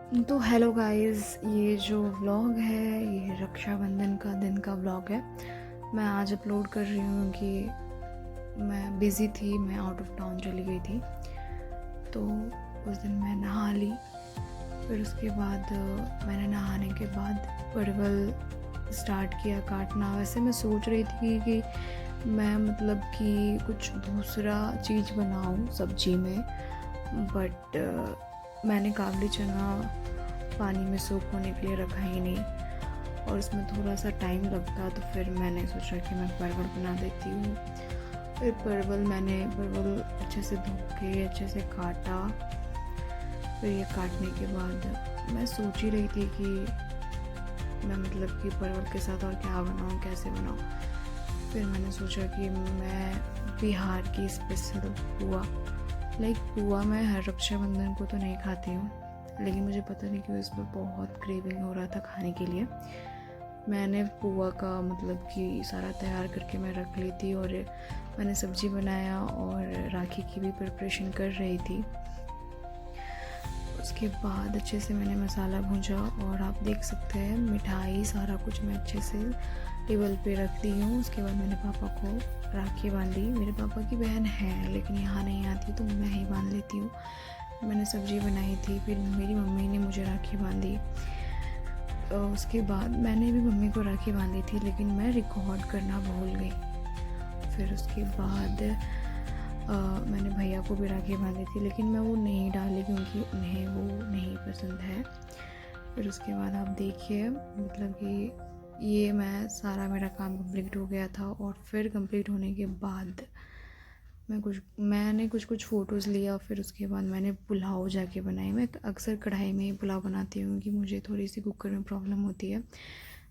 तो hello guys, ये जो व्लॉग है ये रक्षाबंधन का दिन का व्लॉग है। मैं आज अपलोड कर रही हूँ कि मैं बिज़ी थी, मैं आउट ऑफ टाउन चली गई थी। तो उस दिन मैं नहा ली। फिर उसके बाद मैंने नहाने के बाद परवल स्टार्ट किया काटना। वैसे मैं सोच रही थी कि मैं मतलब कि कुछ दूसरा चीज़ बनाऊँ सब्जी में, बट मैंने काबुली चना पानी में सोख होने के लिए रखा ही नहीं और उसमें थोड़ा सा टाइम लगता, तो फिर मैंने सोचा कि मैं परवल बना देती हूँ। फिर परवल अच्छे से धो के अच्छे से काटा। फिर ये काटने के बाद मैं सोच ही रही थी कि मैं मतलब कि परवल के साथ और क्या बनाऊँ, कैसे बनाऊँ। फिर मैंने सोचा कि मैं बिहार की स्पेशल पुआ मैं हर रक्षाबंधन को तो नहीं खाती हूँ, लेकिन मुझे पता नहीं क्यों इस पर बहुत क्रेविंग हो रहा था खाने के लिए। मैंने पुआ का मतलब कि सारा तैयार करके मैं रख ली थी और मैंने सब्ज़ी बनाया और राखी की भी प्रिपरेशन कर रही थी। उसके बाद अच्छे से मैंने मसाला भूंजा और आप देख सकते हैं मिठाई सारा कुछ मैं अच्छे से टेबल पे रख दी हूँ। उसके बाद मैंने पापा को राखी बांधी। मेरे पापा की बहन है लेकिन यहाँ नहीं आती तो मैं ही बांध लेती हूँ। मैंने सब्ज़ी बनाई थी, फिर मेरी मम्मी ने मुझे राखी बांधी। उसके बाद मैंने भी मम्मी को राखी बांधी थी लेकिन मैं रिकॉर्ड करना भूल गई। फिर उसके बाद मैंने भैया को भी राखी बांधी थी लेकिन मैं वो नहीं डाली क्योंकि उन्हें वो नहीं पसंद है। फिर उसके बाद आप देखिए मतलब कि ये सारा मेरा काम कंप्लीट हो गया था और फिर कंप्लीट होने के बाद मैंने कुछ फ़ोटोज़ लिया। फिर उसके बाद मैंने पुलाव जाके बनाई। मैं अक्सर कढ़ाई में ही पुलाव बनाती हूँ कि मुझे थोड़ी सी कुकर में प्रॉब्लम होती है।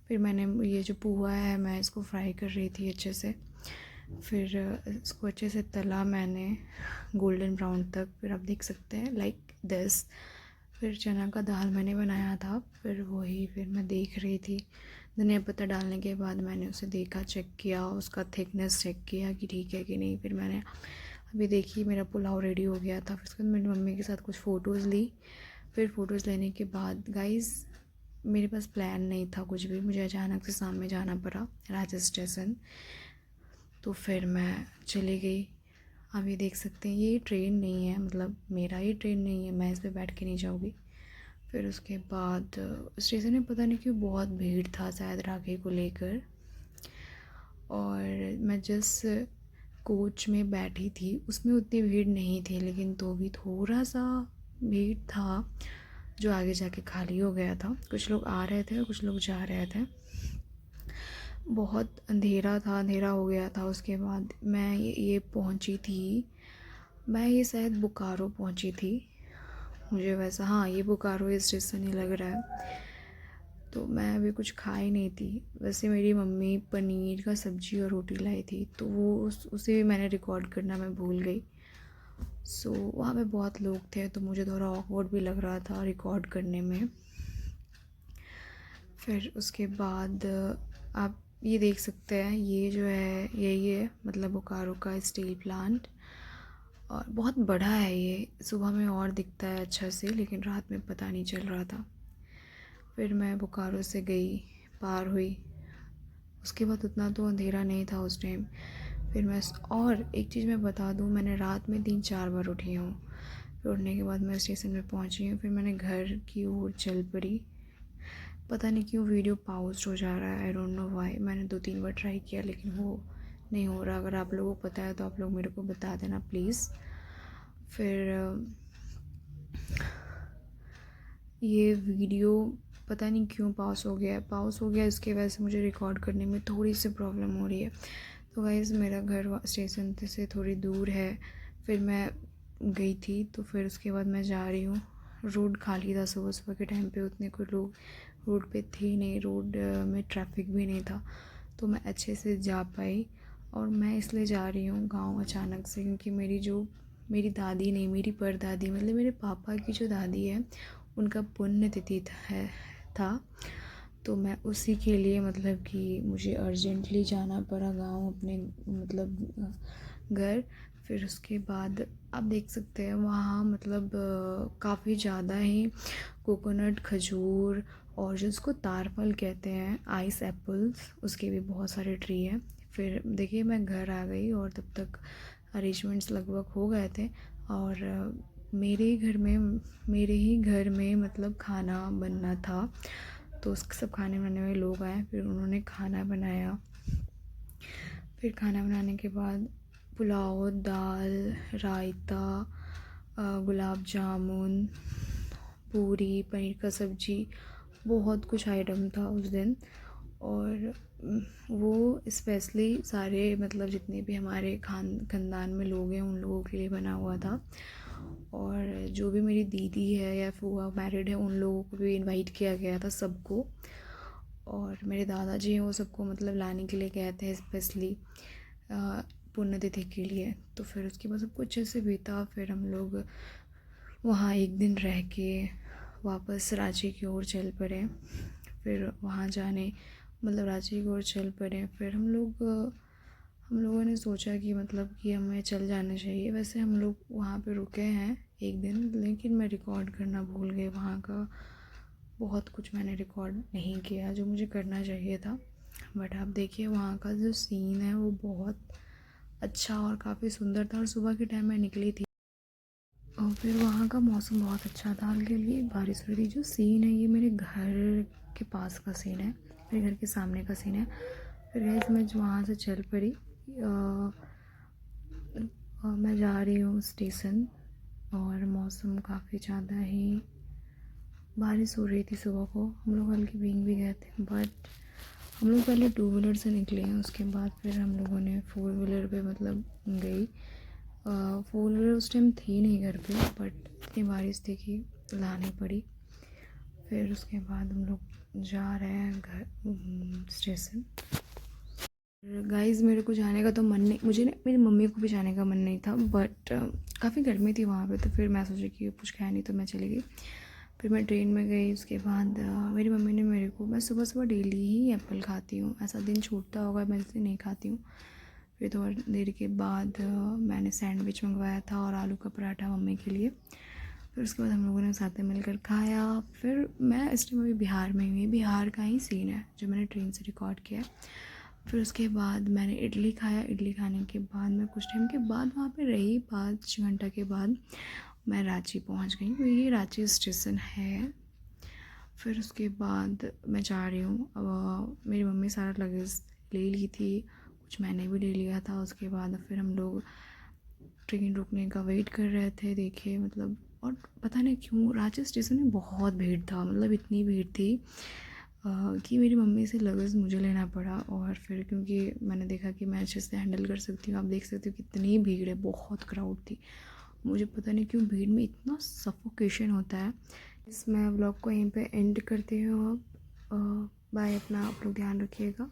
फिर मैंने ये जो पुआ है मैं इसको फ्राई कर रही थी अच्छे से। फिर इसको अच्छे से तला मैंने गोल्डन ब्राउन तक। फिर आप देख सकते हैं लाइक दिस। फिर चना का दाल मैंने बनाया था, फिर मैं देख रही थी। धनिया पत्ता डालने के बाद मैंने उसे देखा, चेक किया, उसका थिकनेस चेक किया कि ठीक है कि नहीं। फिर मैंने अभी देखी मेरा पुलाव रेडी हो गया था। फिर उसके बाद मेरी मम्मी के साथ कुछ फ़ोटोज़ ली। फिर फ़ोटोज़ लेने के बाद गाइज़ मेरे पास प्लान नहीं था कुछ भी, मुझे अचानक से शाम में जाना पड़ा राजस्थान स्टेशन। तो फिर मैं चली गई। आप ये देख सकते हैं ये ट्रेन नहीं है, मतलब मेरा ये ट्रेन नहीं है, मैं इस पर बैठ के नहीं जाऊँगी। फिर उसके बाद स्टेशन में पता नहीं क्यों बहुत भीड़ था, शायद राखी को लेकर। और मैं जिस कोच में बैठी थी उसमें उतनी भीड़ नहीं थी, लेकिन तो भी थोड़ा सा भीड़ था जो आगे जाके खाली हो गया था। कुछ लोग आ रहे थे और कुछ लोग जा रहे थे। बहुत अंधेरा था, अंधेरा हो गया था। उसके बाद मैं ये पहुंची थी, मैं ये शायद बोकारो पहुंची थी। मुझे वैसा, हाँ ये बोकारो स्टेशन ही लग रहा है। तो मैं अभी कुछ खाई नहीं थी। वैसे मेरी मम्मी पनीर का सब्ज़ी और रोटी लाई थी, तो वो उसे भी मैंने रिकॉर्ड करना मैं भूल गई। वहाँ पे बहुत लोग थे तो मुझे थोड़ा ऑकवर्ड भी लग रहा था रिकॉर्ड करने में। फिर उसके बाद आप ये देख सकते हैं ये जो है यही है मतलब बोकारो का स्टील प्लांट, और बहुत बड़ा है ये। सुबह में और दिखता है अच्छा से लेकिन रात में पता नहीं चल रहा था। फिर मैं बोकारो से गई, पार हुई। उसके बाद उतना तो अंधेरा नहीं था उस टाइम। फिर मैं और एक चीज़ मैं बता दूँ, मैंने रात में 3-4 बार उठी हूँ। फिर उठने के बाद मैं स्टेशन में पहुँची हूँ। फिर मैंने घर की ओर चल पड़ी। पता नहीं क्यों वीडियो पाउज हो जा रहा है, आई डोंट नो व्हाई। मैंने 2-3 बार ट्राई किया लेकिन वो नहीं हो रहा। अगर आप लोगों को पता है तो आप लोग मेरे को बता देना प्लीज़। फिर ये वीडियो पता नहीं क्यों पाउस हो गया इसके वजह से मुझे रिकॉर्ड करने में थोड़ी सी प्रॉब्लम हो रही है। तो गाइज़ मेरा घर स्टेशन से थोड़ी दूर है। फिर मैं गई थी तो फिर उसके बाद मैं जा रही हूँ। रोड खाली था, सुबह सुबह के टाइम पे उतने कोई लोग रोड पे थे नहीं, रोड में ट्रैफिक भी नहीं था, तो मैं अच्छे से जा पाई। और मैं इसलिए जा रही हूँ गाँव अचानक से क्योंकि मेरी दादी नहीं, मेरी परदादी मतलब मेरे पापा की जो दादी है उनका पुण्यतिथि था। तो मैं उसी के लिए मतलब कि मुझे अर्जेंटली जाना पड़ा गाँव अपने मतलब घर। फिर उसके बाद आप देख सकते हैं वहाँ मतलब काफ़ी ज़्यादा ही कोकोनट, खजूर और जिसको तारफल कहते हैं, आइस एप्पल्स, उसके भी बहुत सारे ट्री हैं। फिर देखिए मैं घर आ गई और तब तक अरेंजमेंट्स लगभग हो गए थे और मेरे ही घर में मतलब खाना बनना था। तो उस सब खाने बनाने वाले लोग आए, फिर उन्होंने खाना बनाया। फिर खाना बनाने के बाद पुलाव, दाल, रायता, गुलाब जामुन, पूरी, पनीर का सब्ज़ी, बहुत कुछ आइटम था उस दिन। और वो स्पेशली सारे मतलब जितने भी हमारे ख़ानदान में लोग हैं उन लोगों के लिए बना हुआ था। और जो भी मेरी दीदी है या फूफा मैरिड है उन लोगों को भी इनवाइट किया गया था, सबको। और मेरे दादाजी हैं वो सबको मतलब लाने के लिए गए थे स्पेशली पुण्यतिथि के लिए। तो फिर उसके बाद सब कुछ अच्छे से बीता। फिर हम लोग वहाँ एक दिन रह के वापस रांची की ओर चल पड़े। फिर वहाँ जाने मतलब रांची की ओर चल पड़े। फिर हम लोगों ने सोचा कि मतलब कि हमें चल जाना चाहिए। वैसे हम लोग वहाँ पे रुके हैं एक दिन, लेकिन मैं रिकॉर्ड करना भूल गई वहाँ का। बहुत कुछ मैंने रिकॉर्ड नहीं किया जो मुझे करना चाहिए था। बट आप देखिए वहाँ का जो सीन है वो बहुत अच्छा और काफ़ी सुंदर था। और सुबह के टाइम मैं निकली थी और फिर वहाँ का मौसम बहुत अच्छा था, हल्की हल्की बारिश हो रही थी। जो सीन है ये मेरे घर के पास का सीन है, मेरे घर के सामने का सीन है। फिर गाइस मैं वहाँ से चल पड़ी। मैं जा रही हूँ स्टेशन और मौसम काफ़ी ज़्यादा ही बारिश हो रही थी। सुबह को हम लोग हल्के भीग भी गए थे, बट हम लोग पहले 2 व्हीलर से निकले हैं। उसके बाद फिर हम लोगों ने 4 व्हीलर पे मतलब गई। 4 व्हीलर उस टाइम थी नहीं घर पे, बट इतनी बारिश थी कि लानी पड़ी। फिर उसके बाद हम लोग जा रहे हैं घर स्टेशन। गाइस मेरे को जाने का तो मन नहीं, मुझे ना मेरी मम्मी को भी जाने का मन नहीं था, बट काफ़ी गर्मी थी वहाँ पे। तो फिर मैं सोची कि कुछ खाया नहीं तो मैं चली गई। फिर मैं ट्रेन में गई। उसके बाद मेरी मम्मी ने मेरे को, मैं सुबह सुबह डेली ही एप्पल खाती हूँ, ऐसा दिन छूटता होगा मैं इसलिए नहीं खाती हूँ। फिर थोड़ी देर के बाद मैंने सैंडविच मंगवाया था और आलू का पराठा मम्मी के लिए। फिर उसके बाद हम लोगों ने साथ में मिलकर खाया। फिर मैं इस टाइम अभी बिहार में हुई, बिहार का ही सीन है जो मैंने ट्रेन से रिकॉर्ड किया है। फिर उसके बाद मैंने इडली खाया। इडली खाने के बाद मैं कुछ टाइम के बाद वहाँ पे रही, 5 घंटा के बाद मैं रांची पहुँच गई। तो ये रांची स्टेशन है। फिर उसके बाद मैं जा रही हूँ। मेरी मम्मी सारा लगेज ले ली थी, कुछ मैंने भी ले लिया था। उसके बाद फिर हम लोग ट्रेन रुकने का वेट कर रहे थे। देखिए मतलब, और पता नहीं क्यों रांची स्टेशन में बहुत भीड़ था, मतलब इतनी भीड़ थी कि मेरी मम्मी से लगेज मुझे लेना पड़ा। और फिर क्योंकि मैंने देखा कि मैं अच्छे से हैंडल कर सकती हूँ, आप देख सकते हो कितनी भीड़ है, बहुत क्राउड थी। मुझे पता नहीं क्यों भीड़ में इतना सफोकेशन होता है। इस मैं व्लॉग को यहीं पे एंड करती हूँ अब। बाय, अपना आप लोग ध्यान रखिएगा।